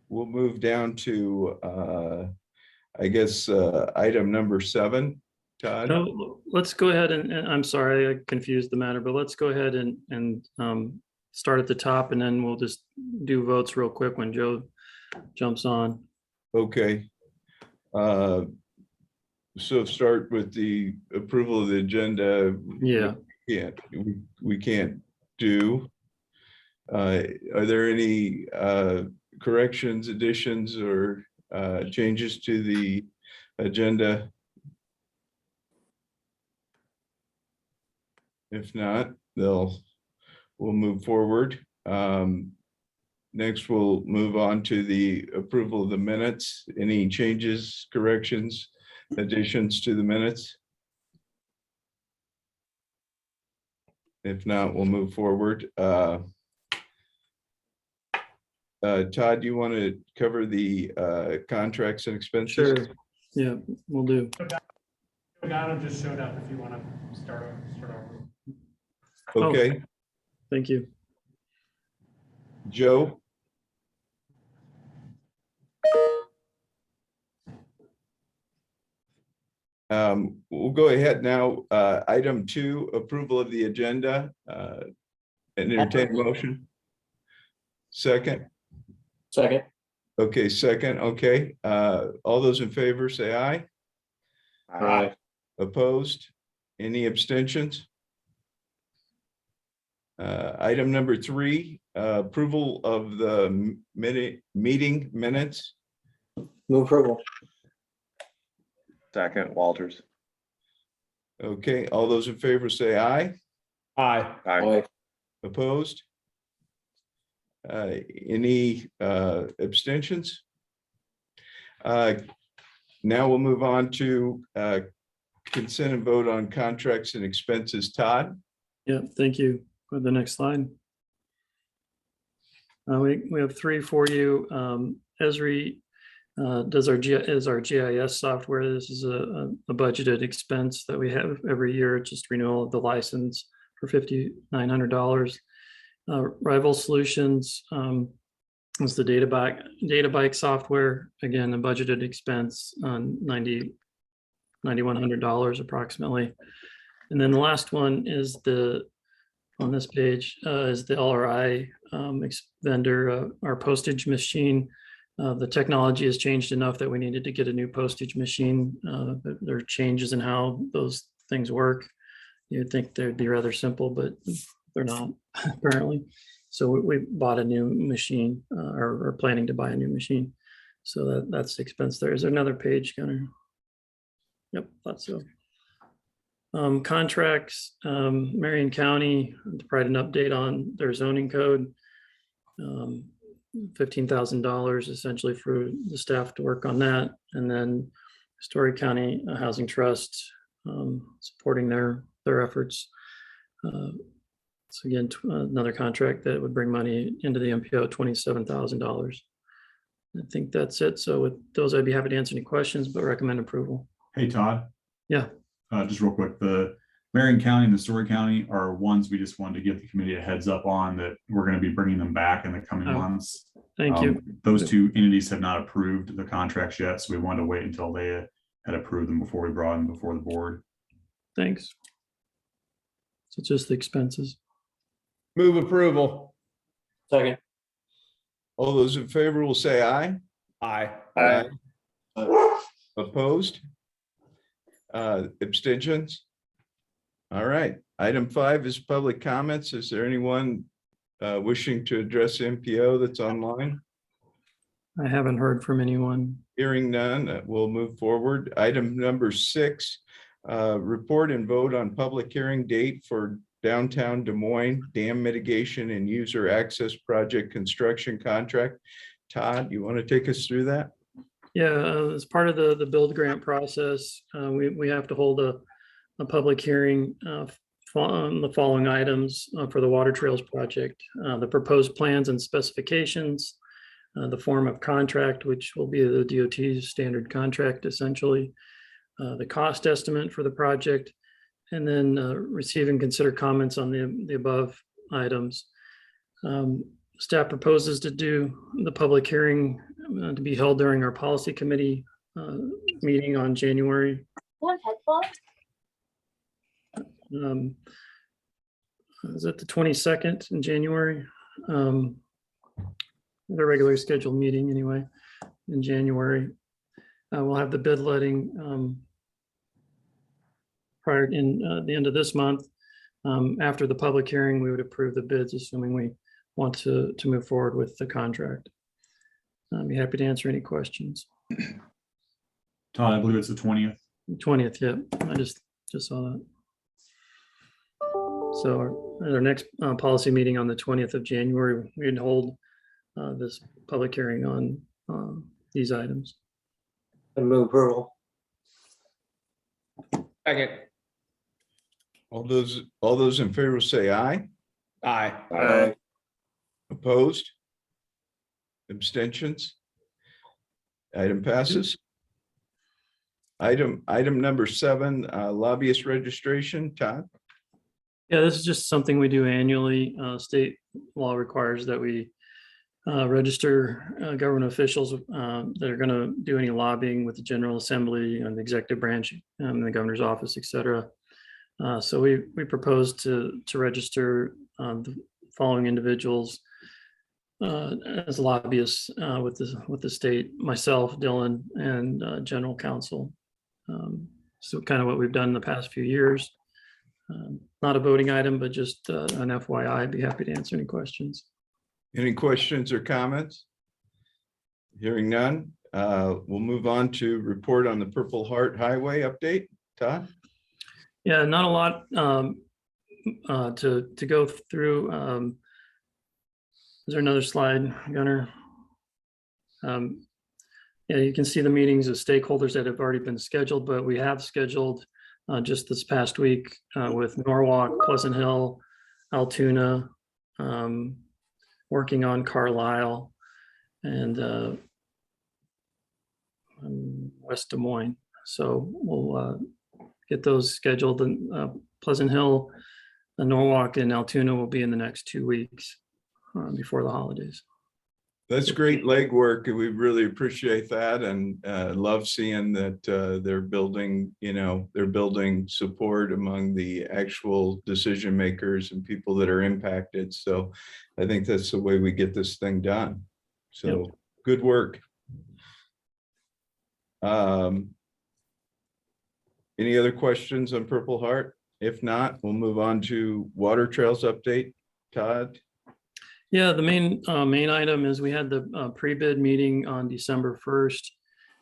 we'll move down to, I guess, item number 7, Todd. No, let's go ahead and I'm sorry, I confused the matter, but let's go ahead and start at the top, and then we'll just do votes real quick when Joe jumps on. Okay. So start with the approval of the agenda. Yeah. We can't do. Are there any corrections, additions, or changes to the agenda? If not, we'll move forward. Next, we'll move on to the approval of the minutes. Any changes, corrections, additions to the minutes? If not, we'll move forward. Todd, do you want to cover the contracts and expenses? Sure. Yeah, we'll do. Adam just showed up if you want to start over. Okay. Oh, thank you. Joe? We'll go ahead now. Item 2, approval of the agenda. And entertain a motion. Second. Okay, second. Okay. All those in favor say aye. Aye. Opposed? Any abstentions? Item number 3, approval of the meeting minutes. Move approval. Second, Walters. Okay, all those in favor say aye. Aye. Aye. Opposed? Any abstentions? Now we'll move on to consent and vote on contracts and expenses. Todd? Yeah, thank you. For the next slide. We have 3 for you. Esri is our GIS software. This is a budgeted expense that we have every year, just renewal of the license for $5,900. Rival Solutions is the data bike software. Again, a budgeted expense on $9,100 approximately. And then the last one is on this page is the LRI vendor, our postage machine. The technology has changed enough that we needed to get a new postage machine. There are changes in how those things work. You'd think they'd be rather simple, but they're not apparently. So we bought a new machine or are planning to buy a new machine. So that's the expense there. Is there another page, Gunnar? Yep, thought so. Contracts, Marion County to provide an update on their zoning code. $15,000 essentially for the staff to work on that. And then Story County Housing Trust supporting their efforts. So again, another contract that would bring money into the MPO, $27,000. I think that's it. So with those, I'd be happy to answer any questions, but recommend approval. Hey, Todd. Yeah. Just real quick, the Marion County and the Story County are ones we just wanted to give the committee a heads up on that we're going to be bringing them back in the coming months. Thank you. Those 2 entities have not approved the contracts yet, so we wanted to wait until they had approved them before we brought them before the board. Thanks. So it's just the expenses. Move approval. Second. All those in favor will say aye. Aye. Aye. Opposed? Abstentions? All right. Item 5 is public comments. Is there anyone wishing to address MPO that's online? I haven't heard from anyone. Hearing none, we'll move forward. Item number 6, report and vote on public hearing date for downtown Des Moines dam mitigation and user access project construction contract. Todd, you want to take us through that? Yeah, as part of the build grant process, we have to hold a public hearing on the following items for the Water Trails project: the proposed plans and specifications, the form of contract, which will be the DOT's standard contract essentially, the cost estimate for the project, and then receive and consider comments on the above items. Staff proposes to do the public hearing to be held during our policy committee meeting on January. Is it the 22nd in January? The regularly scheduled meeting anyway, in January. We'll have the bid letting prior in the end of this month. After the public hearing, we would approve the bids, assuming we want to move forward with the contract. I'd be happy to answer any questions. Todd, I believe it's the 20th. 20th, yep. I just saw that. So at our next policy meeting on the 20th of January, we'd hold this public hearing on these items. And move approval. Second. All those in favor say aye. Aye. Aye. Opposed? Abstentions? Item passes. Item number 7, lobbyist registration. Todd? Yeah, this is just something we do annually. State law requires that we register government officials that are going to do any lobbying with the General Assembly and the executive branch and the governor's office, et cetera. So we propose to register the following individuals as lobbyists with the state: myself, Dylan, and general counsel. So kind of what we've done in the past few years. Not a voting item, but just an FYI. I'd be happy to answer any questions. Any questions or comments? Hearing none, we'll move on to report on the Purple Heart Highway update. Todd? Yeah, not a lot to go through. Is there another slide, Gunnar? Yeah, you can see the meetings of stakeholders that have already been scheduled, but we have scheduled just this past week with Norwalk, Pleasant Hill, Altoona, working on Carlisle, and West Des Moines. So we'll get those scheduled. And Pleasant Hill, Norwalk, and Altoona will be in the next 2 weeks before the holidays. That's great legwork. We really appreciate that, and love seeing that they're building support among the actual decision makers and people that are impacted. So I think that's the way we get this thing done. So Yep. Good work. Any other questions on Purple Heart? If not, we'll move on to Water Trails update. Todd? Yeah, the main item is we had the pre-bid meeting on December 1st.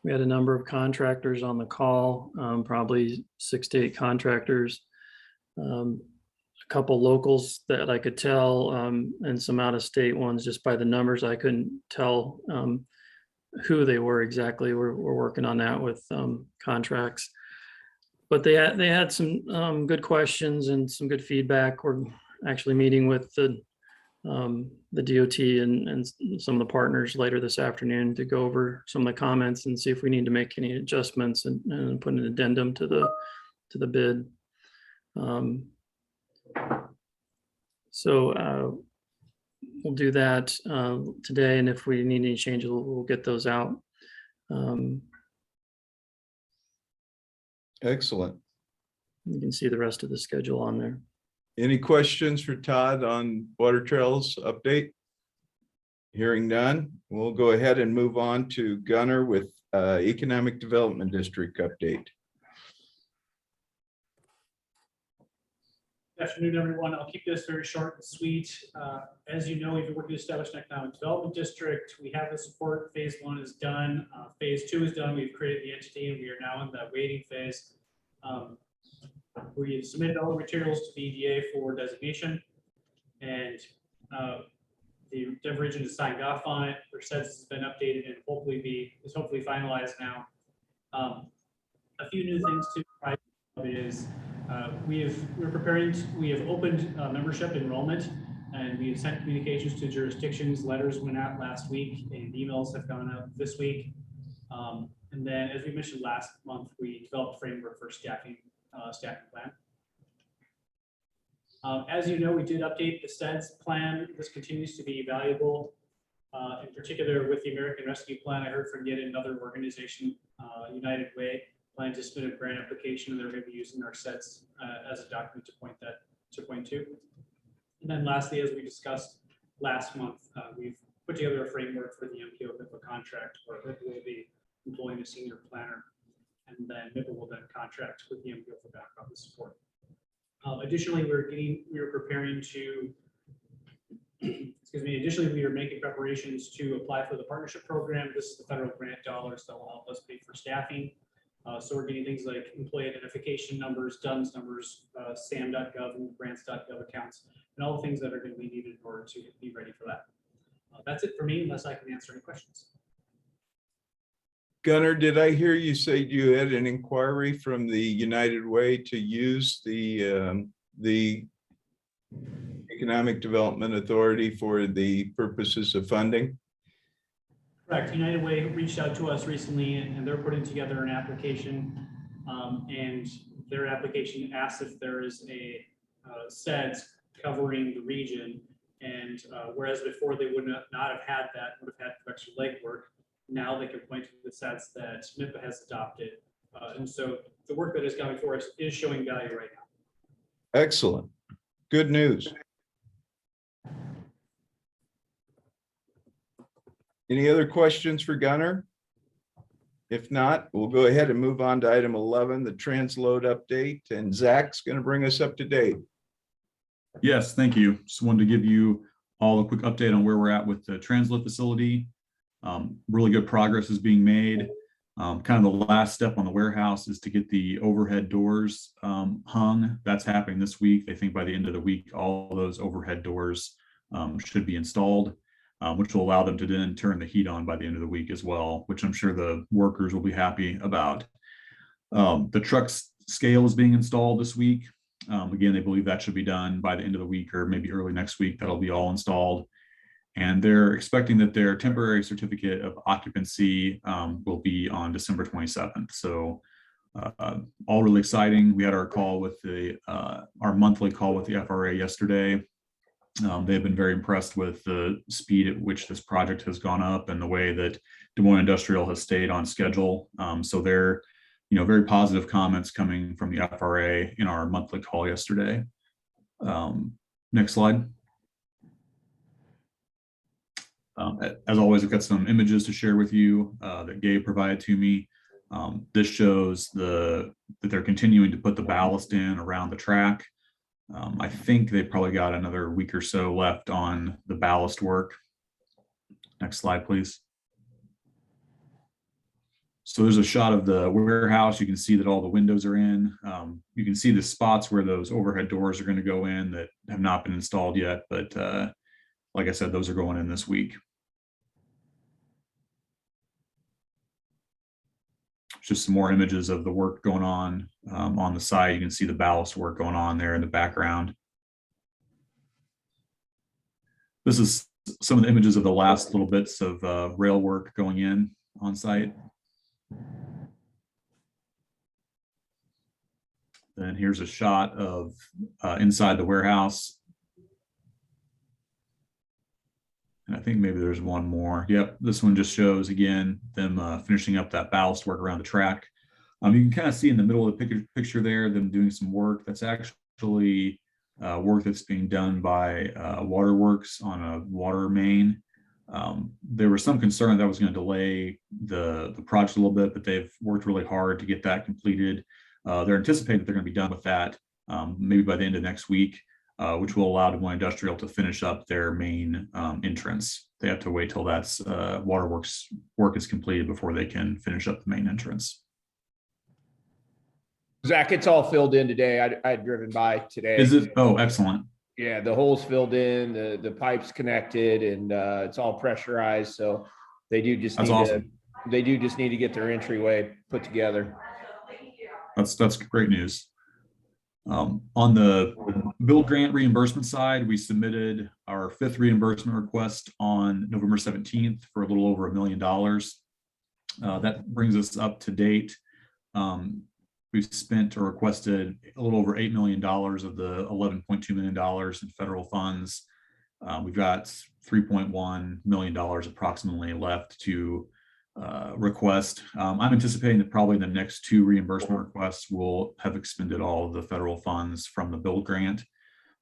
We had a number of contractors on the call, probably 6 to 8 contractors. A couple locals that I could tell, and some out-of-state ones. Just by the numbers, I couldn't tell who they were exactly. We're working on that with contracts. But they had some good questions and some good feedback. We're actually meeting with the DOT and some of the partners later this afternoon to go over some of the comments and see if we need to make any adjustments and put an addendum to the bid. So we'll do that today, and if we need any changes, we'll get those out. Excellent. You can see the rest of the schedule on there. Any questions for Todd on Water Trails update? Hearing none, we'll go ahead and move on to Gunnar with Economic Development District update. Good afternoon, everyone. I'll keep this very short and sweet. As you know, we've been working to establish an economic development district. We have the support. Phase 1 is done. Phase 2 is done. We've created the entity, and we are now in the waiting phase. We have submitted all the materials to the EDA for designation, and the Denver region has signed off on it. Their census has been updated and is hopefully finalized now. A few new things to provide is we have opened membership enrollment, and we have sent communications to jurisdictions. Letters went out last week, and emails have gone out this week. And then, as we mentioned last month, we developed a framework for staffing plan. As you know, we did update the SEDS plan. This continues to be valuable. In particular, with the American Rescue Plan, I heard from yet another organization, United Way, plan to submit a grant application, and they're going to be using our SEDS as a document to point to. And then lastly, as we discussed last month, we've put together a framework for the MPO MIPA contract, where MIPA will be employing a senior planner, and then MIPA will then contract with the MPO for back office support. Additionally, we are preparing to, excuse me, additionally, we are making preparations to apply for the partnership program. This is the federal grant dollars that will help us pay for staffing. So we're getting things like employee identification numbers, DUNS numbers, SAM.gov and grants.gov accounts, and all the things that are going to be needed in order to be ready for that. That's it for me, unless I can answer any questions. Gunnar, did I hear you say you had an inquiry from the United Way to use the Economic Development Authority for the purposes of funding? Correct. United Way reached out to us recently, and they're putting together an application. And their application asks if there is a SEDS covering the region. And whereas before they would not have had that, would have had extra legwork, now they can point to the SEDS that MIPA has adopted. And so the work that is coming for us is showing value right now. Excellent. Good news. Any other questions for Gunnar? If not, we'll go ahead and move on to item 11, the transload update, and Zach's going to bring us up to date. Yes, thank you. Just wanted to give you all a quick update on where we're at with the transload facility. Really good progress is being made. Kind of the last step on the warehouse is to get the overhead doors hung. That's happening this week. They think by the end of the week, all those overhead doors should be installed, which will allow them to then turn the heat on by the end of the week as well, which I'm sure the workers will be happy about. The truck scale is being installed this week. Again, they believe that should be done by the end of the week or maybe early next week. That'll be all installed. And they're expecting that their temporary certificate of occupancy will be on December 27th. So all really exciting. We had our call with our monthly call with the FRA yesterday. They've been very impressed with the speed at which this project has gone up and the way that Des Moines Industrial has stayed on schedule. So they're, very positive comments coming from the FRA in our monthly call yesterday. Next slide. As always, I've got some images to share with you that Gabe provided to me. This shows that they're continuing to put the ballast in around the track. I think they've probably got another week or so left on the ballast work. Next slide, please. So there's a shot of the warehouse. You can see that all the windows are in. You can see the spots where those overhead doors are going to go in that have not been installed yet. But like I said, those are going in this week. Just some more images of the work going on the site. You can see the ballast work going on there in the background. This is some of the images of the last little bits of rail work going in on site. Then here's a shot of inside the warehouse. And I think maybe there's one more. Yep, this one just shows, again, them finishing up that ballast work around the track. You can kind of see in the middle of the picture there, them doing some work. That's actually work that's being done by Waterworks on a water main. There was some concern that was going to delay the project a little bit, but they've worked really hard to get that completed. They're anticipating that they're going to be done with that maybe by the end of next week. Which will allow Des Moines Industrial to finish up their main entrance. They have to wait till that's Waterworks work is completed before they can finish up the main entrance. Zach, it's all filled in today. I had driven by today. Is it? Oh, excellent. Yeah, the hole's filled in, the pipe's connected, and it's all pressurized. So they do just That's need awesome. they do just need to get their entryway put together. That's great news. On the build grant reimbursement side, we submitted our 5th reimbursement request on November 17th for a little over $1 million. That brings us up to date. we've spent or requested a little over $8 million of the $11.2 million in federal funds. We've got $3.1 million approximately left to request. I'm anticipating that probably the next 2 reimbursement requests will have expended all of the federal funds from the build grant.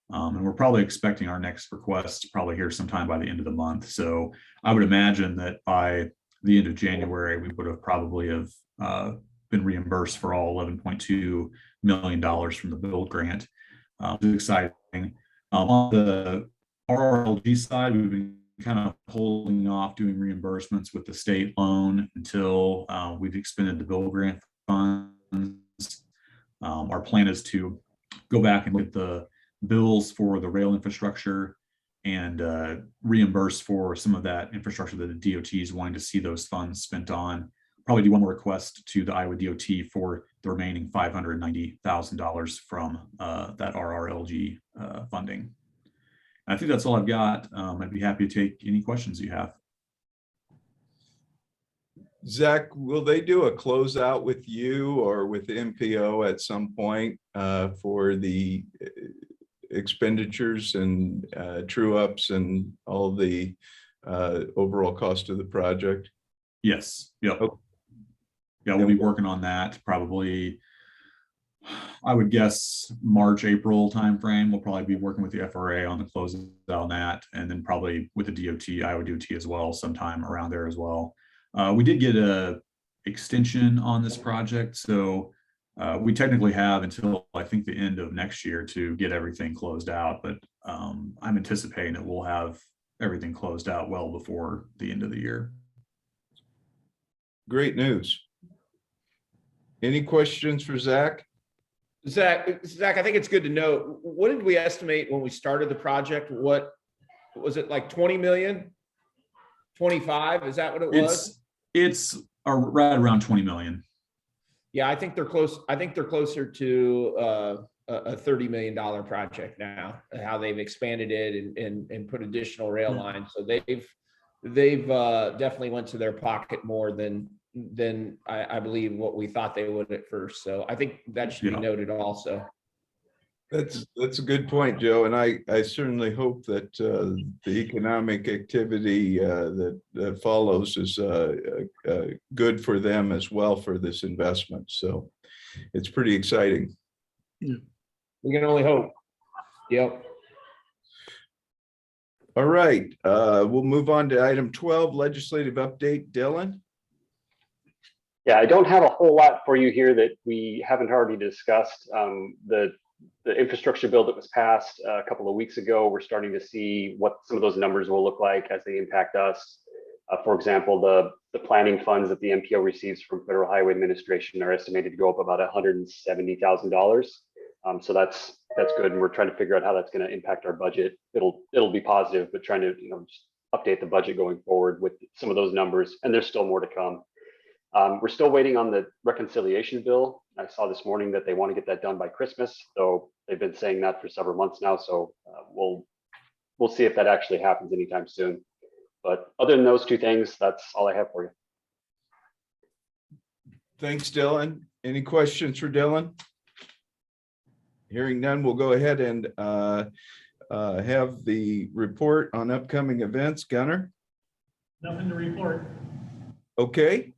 And we're probably expecting our next request probably here sometime by the end of the month. So I would imagine that by the end of January, we would have probably been reimbursed for all $11.2 million from the build grant. It's exciting. On the RRLG side, we've been kind of holding off doing reimbursements with the state loan until we've expended the build grant funds. Our plan is to go back and look at the bills for the rail infrastructure and reimburse for some of that infrastructure that the DOT is wanting to see those funds spent on. Probably do one more request to the Iowa DOT for the remaining $590,000 from that RRLG funding. I think that's all I've got. I'd be happy to take any questions you have. Zach, will they do a closeout with you or with MPO at some point for the expenditures and true ups and all the overall cost of the project? Yes. Yep. Okay. Yeah, we'll be working on that probably, I would guess, March, April timeframe. We'll probably be working with the FRA on the closeout on that, and then probably with the DOT, Iowa DOT as well, sometime around there as well. We did get a extension on this project, so we technically have until I think the end of next year to get everything closed out, but I'm anticipating that we'll have everything closed out well before the end of the year. Great news. Any questions for Zach? Zach, I think it's good to know, what did we estimate when we started the project? What was it, like 20 million? 25? Is that what it was? It's right around 20 million. Yeah, I think they're close. I think they're closer to a $30 million project now, how they've expanded it and put additional rail lines. So they've definitely went to their pocket more than I believe what we thought they would at first. So I think that should be noted also. That's a good point, Joe. And I certainly hope that the economic activity that follows is good for them as well for this investment. So it's pretty exciting. Yeah. We can only hope. Yep. All right, we'll move on to item 12, legislative update. Dylan? Yeah, I don't have a whole lot for you here that we haven't already discussed. The infrastructure bill that was passed a couple of weeks ago, we're starting to see what some of those numbers will look like as they impact us. For example, the planning funds that the MPO receives from Federal Highway Administration are estimated to go up about $170,000. So that's good, and we're trying to figure out how that's going to impact our budget. It'll be positive, but trying to just update the budget going forward with some of those numbers, and there's still more to come. We're still waiting on the reconciliation bill. I saw this morning that they want to get that done by Christmas, so they've been saying that for several months now. So we'll see if that actually happens anytime soon. But other than those two things, that's all I have for you. Thanks, Dylan. Any questions for Dylan? Hearing none, we'll go ahead and have the report on upcoming events. Gunnar? Nothing to report. Okay,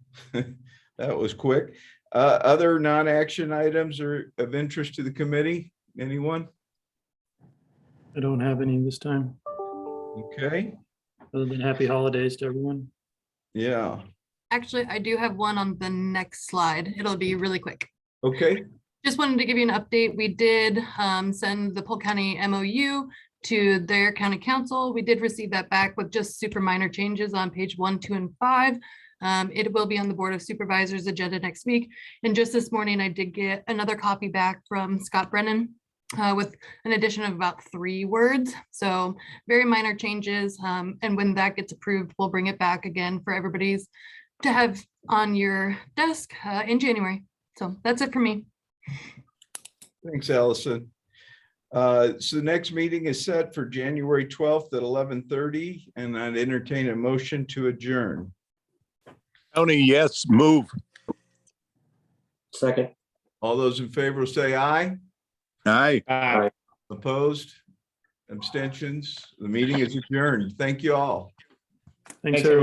that was quick. Other non-action items are of interest to the committee? Anyone? I don't have any this time, Okay, other than happy holidays to everyone. yeah, Actually, I do have one on the next slide. It'll be really quick. okay, Just wanted to give you an update. We did send the Polk County MOU to their county council. We did receive that back with just super minor changes on page 1, 2, and 5. It will be on the Board of Supervisors agenda next week. And just this morning, I did get another copy back from Scott Brennan with an addition of about 3 words. So very minor changes. And when that gets approved, we'll bring it back again for everybody's to have on your desk in January. So that's it for me. thanks, Allison. So the next meeting is set for January 12th at 11:30, and I'd entertain a motion to adjourn. Tony, yes, move. Second. All those in favor will say aye. Aye. Opposed? Abstentions? The meeting is adjourned. Thank you all. Thanks, Thanks, everyone.